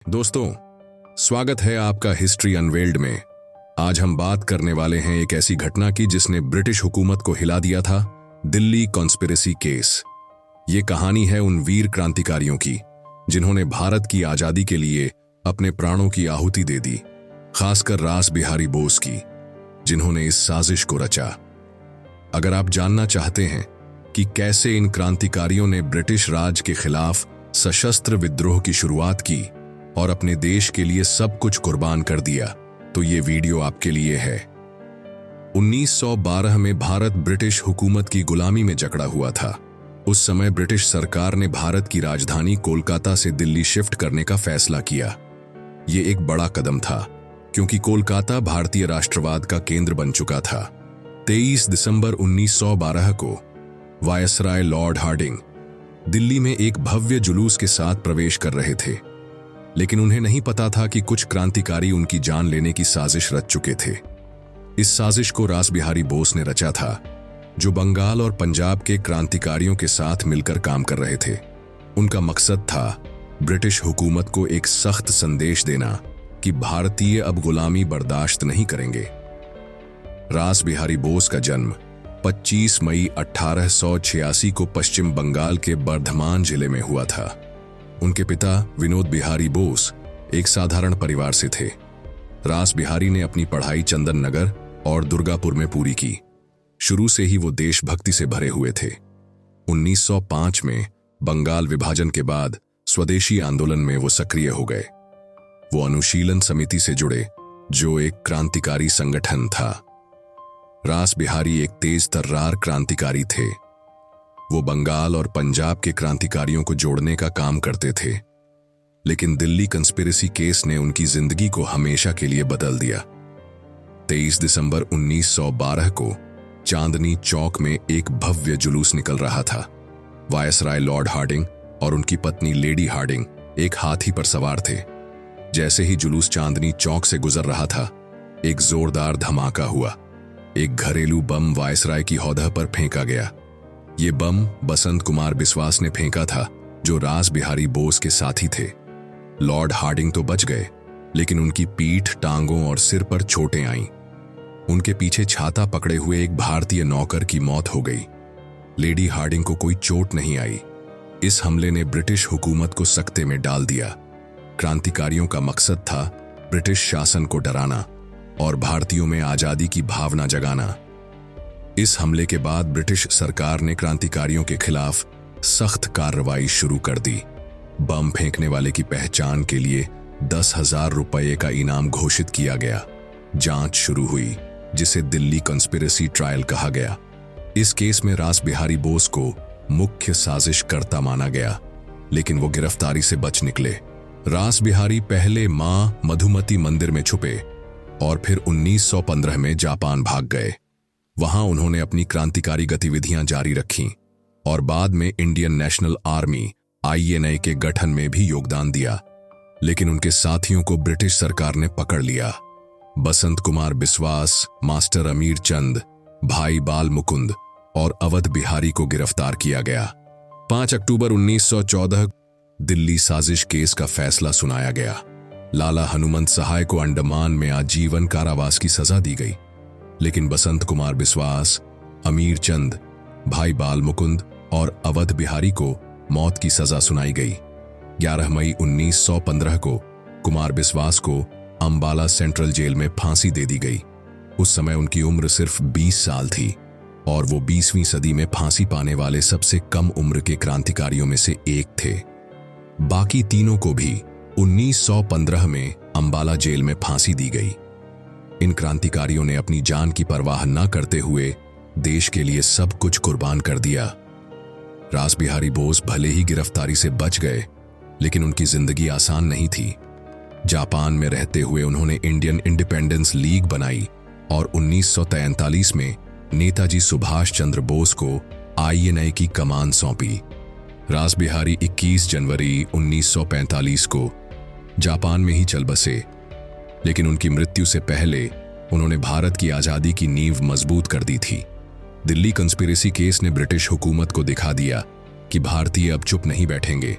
दोस्तों, स्वागत है आपका हिस्ट्री अनवेल्ड में। आज हम बात करने वाले हैं एक ऐसी घटना की जिसने ब्रिटिश हुकूमत को हिला दिया था, दिल्ली कॉन्स्पिरेसी केस। ये कहानी है उन वीर क्रांतिकारियों की जिन्होंने भारत की आजादी के लिए अपने प्राणों की आहुति दे दी, खासकर रास बिहारी बोस की, जिन्होंने इस साजिश को रचा। अगर आप जानना चाहते हैं कि कैसे इन क्रांतिकारियों ने ब्रिटिश राज के खिलाफ सशस्त्र विद्रोह की शुरुआत की और अपने देश के लिए सब कुछ कुर्बान कर दिया, तो ये वीडियो आपके लिए है। 1912 में भारत ब्रिटिश हुकूमत की गुलामी में जकड़ा हुआ था। उस समय ब्रिटिश सरकार ने भारत की राजधानी कोलकाता से दिल्ली शिफ्ट करने का फैसला किया। ये एक बड़ा कदम था क्योंकि कोलकाता भारतीय राष्ट्रवाद का केंद्र बन चुका था। 23 दिसंबर 1912 को वायसराय लॉर्ड हार्डिंग दिल्ली में एक भव्य जुलूस के साथ प्रवेश कर रहे थे, लेकिन उन्हें नहीं पता था कि कुछ क्रांतिकारी उनकी जान लेने की साजिश रच चुके थे। इस साजिश को रास बिहारी बोस ने रचा था, जो बंगाल और पंजाब के क्रांतिकारियों के साथ मिलकर काम कर रहे थे। उनका मकसद था ब्रिटिश हुकूमत को एक सख्त संदेश देना कि भारतीय अब गुलामी बर्दाश्त नहीं करेंगे। रास बिहारी बोस का जन्म 25 मई 1886 को पश्चिम बंगाल के बर्धमान जिले में हुआ था। उनके पिता विनोद बिहारी बोस एक साधारण परिवार से थे। रास बिहारी ने अपनी पढ़ाई चंदन नगर और दुर्गापुर में पूरी की। शुरू से ही वो देशभक्ति से भरे हुए थे। 1905 में बंगाल विभाजन के बाद स्वदेशी आंदोलन में वो सक्रिय हो गए। वो अनुशीलन समिति से जुड़े, जो एक क्रांतिकारी संगठन था। रास बिहारी एक तेज तर्रार क्रांतिकारी थे। वो बंगाल और पंजाब के क्रांतिकारियों को जोड़ने का काम करते थे, लेकिन दिल्ली कंस्पिरेसी केस ने उनकी जिंदगी को हमेशा के लिए बदल दिया। 23 दिसंबर 1912 को चांदनी चौक में एक भव्य जुलूस निकल रहा था। वायसराय लॉर्ड हार्डिंग और उनकी पत्नी लेडी हार्डिंग एक हाथी पर सवार थे। जैसे ही जुलूस चांदनी चौक से गुजर रहा था, एक जोरदार धमाका हुआ। एक घरेलू बम वायसराय की हौदा पर फेंका गया। ये बम बसंत कुमार बिस्वास ने फेंका था, जो रास बिहारी बोस के साथी थे। लॉर्ड हार्डिंग तो बच गए, लेकिन उनकी पीठ, टांगों और सिर पर चोटें आईं। उनके पीछे छाता पकड़े हुए एक भारतीय नौकर की मौत हो गई। लेडी हार्डिंग को कोई चोट नहीं आई। इस हमले ने ब्रिटिश हुकूमत को सकते में डाल दिया। क्रांतिकारियों का मकसद था ब्रिटिश शासन को डराना और भारतीयों में आजादी की भावना जगाना। इस हमले के बाद ब्रिटिश सरकार ने क्रांतिकारियों के खिलाफ सख्त कार्रवाई शुरू कर दी। बम फेंकने वाले की पहचान के लिए 10,000 रुपये का इनाम घोषित किया गया। जांच शुरू हुई, जिसे दिल्ली कॉन्स्पिरेसी ट्रायल कहा गया। इस केस में रास बिहारी बोस को मुख्य साजिशकर्ता माना गया, लेकिन वो गिरफ्तारी से बच निकले। रास बिहारी पहले मां मधुमती मंदिर में छुपे और फिर 1915 में जापान भाग गए। वहां उन्होंने अपनी क्रांतिकारी गतिविधियां जारी रखीं और बाद में इंडियन नेशनल आर्मी (INA) के गठन में भी योगदान दिया, लेकिन उनके साथियों को ब्रिटिश सरकार ने पकड़ लिया। बसंत कुमार बिस्वास, मास्टर अमीर चंद, भाई बाल मुकुंद और अवध बिहारी को गिरफ्तार किया गया। 5 अक्टूबर 1914 दिल्ली साजिश केस का फैसला सुनाया गया। लाला हनुमंत सहाय को अंडमान में आजीवन कारावास की सजा दी गई, लेकिन बसंत कुमार बिस्वास, अमीर चंद, भाई बाल मुकुंद और अवध बिहारी को मौत की सजा सुनाई गई। 11 मई 1915 को कुमार बिस्वास को अंबाला सेंट्रल जेल में फांसी दे दी गई। उस समय उनकी उम्र सिर्फ 20 साल थी और वो 20वीं सदी में फांसी पाने वाले सबसे कम उम्र के क्रांतिकारियों में से एक थे। बाकी तीनों को भी 1915 में अंबाला जेल में फांसी दी गई। इन क्रांतिकारियों ने अपनी जान की परवाह न करते हुए देश के लिए सब कुछ कुर्बान कर दिया। रास बिहारी बोस भले ही गिरफ्तारी से बच गए, लेकिन उनकी जिंदगी आसान नहीं थी। जापान में रहते हुए उन्होंने इंडियन इंडिपेंडेंस लीग बनाई और 1943 में नेताजी सुभाष चंद्र बोस को INA की कमान सौंपी। रास बिहारी 21 जनवरी 1945 को जापान में ही चल बसे, लेकिन उनकी मृत्यु से पहले उन्होंने भारत की आजादी की नींव मजबूत कर दी थी। दिल्ली कंस्पिरेसी केस ने ब्रिटिश हुकूमत को दिखा दिया कि भारतीय अब चुप नहीं बैठेंगे।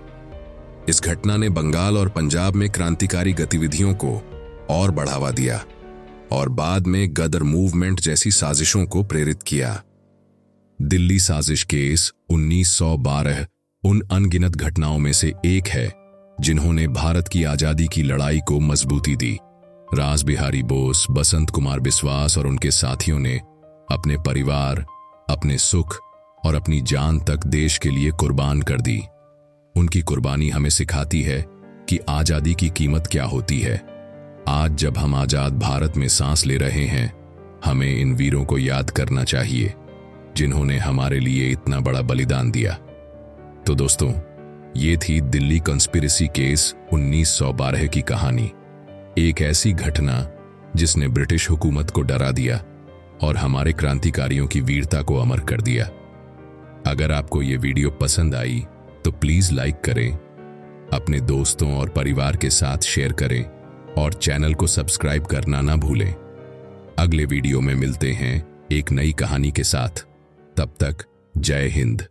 इस घटना ने बंगाल और पंजाब में क्रांतिकारी गतिविधियों को और बढ़ावा दिया और बाद में गदर मूवमेंट जैसी साजिशों को प्रेरित किया। दिल्ली साजिश केस 1912 उन अनगिनत घटनाओं में से एक है जिन्होंने भारत की आजादी की लड़ाई को मजबूती दी। रास बिहारी बोस, बसंत कुमार बिस्वास और उनके साथियों ने अपने परिवार, अपने सुख और अपनी जान तक देश के लिए कुर्बान कर दी। उनकी कुर्बानी हमें सिखाती है कि आजादी की कीमत क्या होती है। आज जब हम आजाद भारत में सांस ले रहे हैं, हमें इन वीरों को याद करना चाहिए जिन्होंने हमारे लिए इतना बड़ा बलिदान दिया। तो दोस्तों, ये थी दिल्ली कॉन्स्पिरेसी केस 1912 की कहानी। एक ऐसी घटना जिसने ब्रिटिश हुकूमत को डरा दिया और हमारे क्रांतिकारियों की वीरता को अमर कर दिया। अगर आपको ये वीडियो पसंद आई तो प्लीज लाइक करें, अपने दोस्तों और परिवार के साथ शेयर करें और चैनल को सब्सक्राइब करना ना भूलें। अगले वीडियो में मिलते हैं एक नई कहानी के साथ। तब तक जय हिंद।